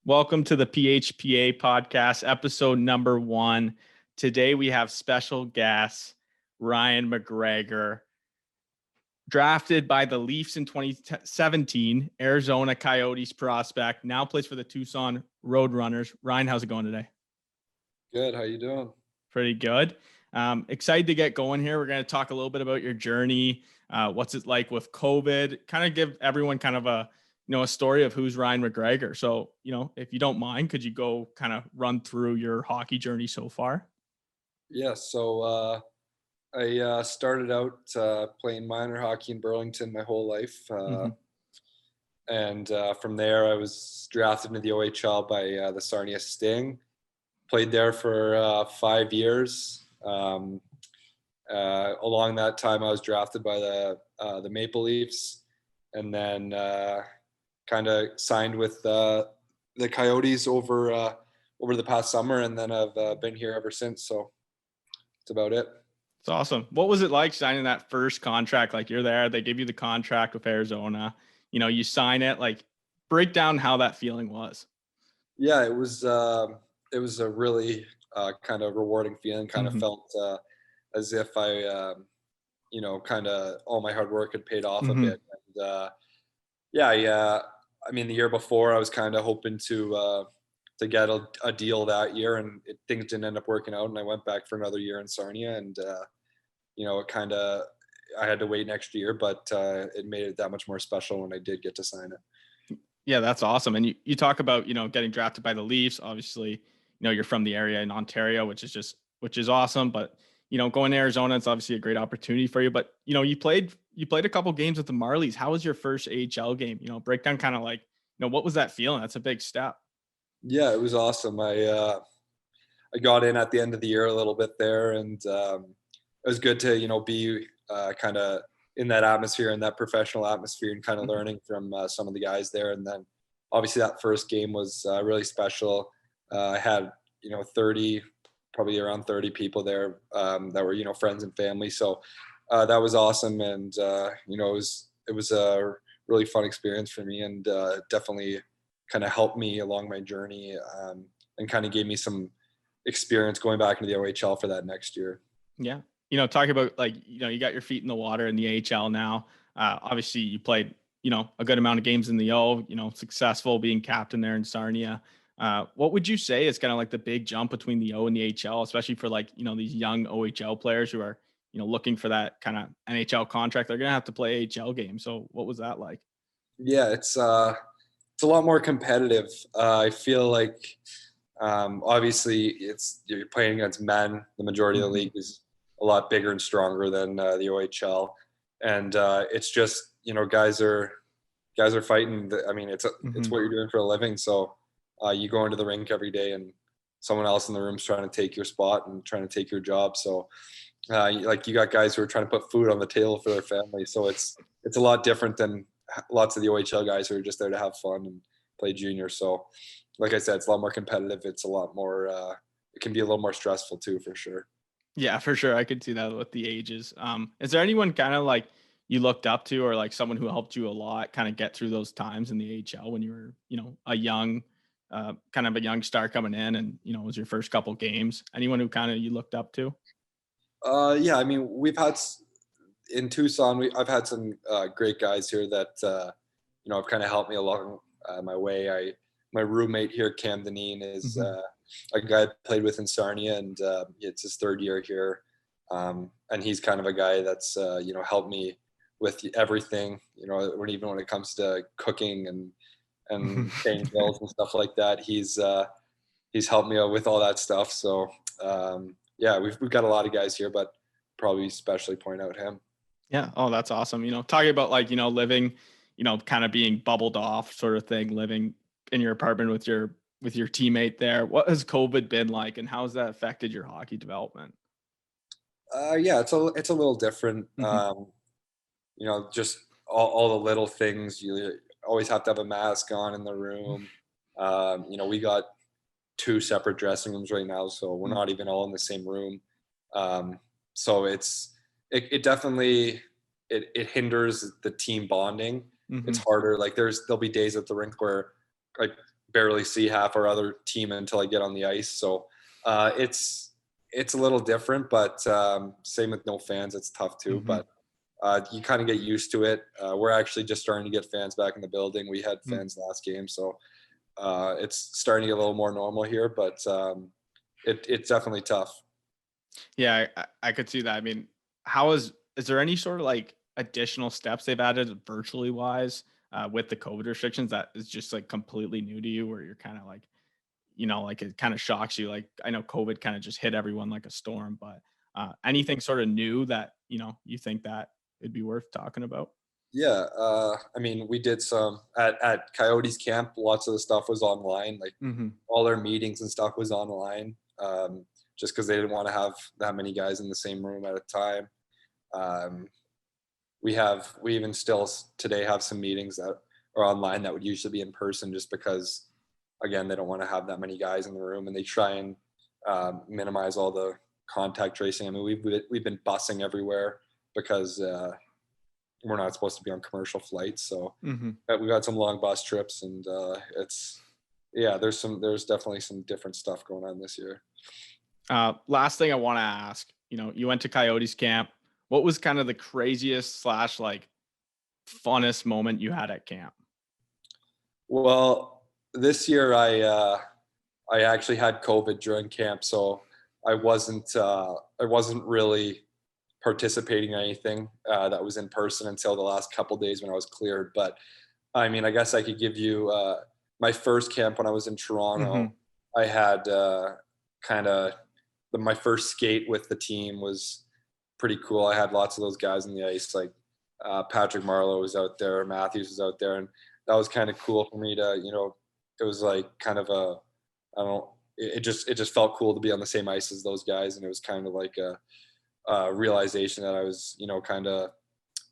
Welcome to the PHPA podcast, episode number 1. Today we have special guest Ryan McGregor, drafted by the Leafs in 2017, Arizona Coyotes prospect, now plays for the Tucson Roadrunners. Ryan, how's it going today? Good. How you doing? Pretty good. Excited to get going here. We're going to talk a little bit about your journey. What's it like with COVID? Kind of give everyone kind of a story of who's Ryan McGregor. So, if you don't mind, could you go kind of run through your hockey journey so far? Yeah. So I started out playing minor hockey in Burlington my whole life, and from there I was drafted into the OHL by the Sarnia Sting. Played there for 5 years. Along that time, I was drafted by the Maple Leafs, and then kind of signed with the Coyotes over the past summer, and then I've been here ever since. So that's about it. It's awesome. What was it like signing that first contract? Like, you're there, they give you the contract with Arizona, you sign it. Like, break down how that feeling was. Yeah, it was a really kind of rewarding feeling. Kind of felt as if I kind of all my hard work had paid off a bit. And I mean, the year before I was kind of hoping to get a deal that year, and things didn't end up working out, and I went back for another year in Sarnia, and it kind of, I had to wait next year, but it made it that much more special when I did get to sign it. Yeah, that's awesome. And you talk about, getting drafted by the Leafs. Obviously, you're from the area in Ontario, which is awesome. But, going to Arizona, it's obviously a great opportunity for you. But, you played a couple games with the Marlies. How was your first AHL game? Break down kind of like, what was that feeling? That's a big step. Yeah, it was awesome. I got in at the end of the year a little bit there, and it was good to, be kind of in that atmosphere, in that professional atmosphere, and kind of learning from some of the guys there. And then obviously that first game was really special. I had, 30, probably around 30 people there that were, friends and family. So that was awesome. And, it was a really fun experience for me, and definitely kind of helped me along my journey, and kind of gave me some experience going back into the OHL for that next year. Yeah. Talking about, like, you got your feet in the water in the AHL now. Obviously you played, a good amount of games in the O, successful being captain there in Sarnia. What would you say is kind of like the big jump between the O and the HL, especially for, like, these young OHL players who are, looking for that kind of NHL contract? They're going to have to play AHL games. So what was that like? Yeah, it's a lot more competitive. I feel like obviously you're playing against men. The majority of the league is a lot bigger and stronger than the OHL, and it's just, guys are fighting. I mean, it's what you're doing for a living. So you go into the rink every day, and someone else in the room's trying to take your spot and trying to take your job. So you got guys who are trying to put food on the table for their family. So it's a lot different than lots of the OHL guys who are just there to have fun and play junior. So like I said, it's a lot more competitive. It's a lot more, it can be a little more stressful too, for sure. Yeah, for sure. I could see that with the ages. Is there anyone kind of like you looked up to, or like someone who helped you a lot kind of get through those times in the AHL when you were, a young, kind of a young star coming in, and, it was your first couple games? Anyone who kind of you looked up to? Yeah, I mean, we've had in Tucson, I've had some great guys here that, have kind of helped me along my way. My roommate here, Cam Deneen, is a guy I played with in Sarnia, and it's his third year here. And he's kind of a guy that's, helped me with everything, even when it comes to cooking and paying bills and stuff like that. He's helped me out with all that stuff. So, yeah, we've got a lot of guys here, but probably especially point out him. Yeah. Oh, that's awesome. Talking about, like, living, kind of being bubbled off sort of thing, living in your apartment with your teammate there. What has COVID been like, and how has that affected your hockey development? Yeah, it's a little different. Just all the little things. You always have to have a mask on in the room. We got 2 separate dressing rooms right now, so we're not even all in the same room. So it definitely it hinders the team bonding. It's harder. Like there'll be days at the rink where, like, barely see half our other team until I get on the ice. So it's a little different, but same with no fans. It's tough too, Mm-hmm. but you kind of get used to it. We're actually just starting to get fans back in the building. We had fans last game, so it's starting to get a little more normal here, but it's definitely tough. Yeah, I could see that. I mean, is there any sort of like additional steps they've added virtually wise with the COVID restrictions that is just like completely new to you, where you're kind of like, like it kind of shocks you? Like I know COVID kind of just hit everyone like a storm, but anything sort of new that, you think that it'd be worth talking about? Yeah, I mean, we did some at Coyotes camp. Lots of the stuff was online, like Mm-hmm. all their meetings and stuff was online, just because they didn't want to have that many guys in the same room at a time. Um, we even still today have some meetings that are online that would usually be in person, just because, again, they don't want to have that many guys in the room, and they try and minimize all the contact tracing. I mean, we've been busing everywhere because we're not supposed to be on commercial flights, so Mm-hmm. we've got some long bus trips, and it's yeah, there's definitely some different stuff going on this year. Last thing I want to ask, you went to Coyotes camp. What was kind of the craziest slash like funnest moment you had at camp? Well, this year I actually had COVID during camp, so I wasn't really participating in anything that was in person until the last couple days when I was cleared. But I mean, I guess I could give you my first camp when I was in Mm-hmm. Toronto. I had kind of my first skate with the team was pretty cool. I had lots of those guys on the ice, like Patrick Marleau was out there, Matthews was out there, and that was kind of cool for me to, it was like kind of I don't, it just felt cool to be on the same ice as those guys, and it was kind of like a realization that I was, kind of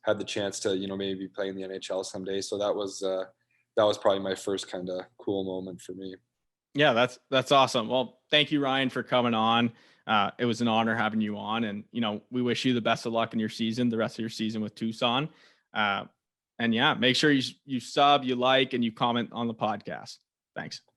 had the chance to, maybe play in the NHL someday. So that was probably my first kind of cool moment for me. Yeah, that's awesome. Well, thank you, Ryan, for coming on. It was an honor having you on, and we wish you the best of luck in your season, the rest of your season with Tucson. Uh, and yeah, make sure you sub, you like, and you comment on the podcast. Thanks.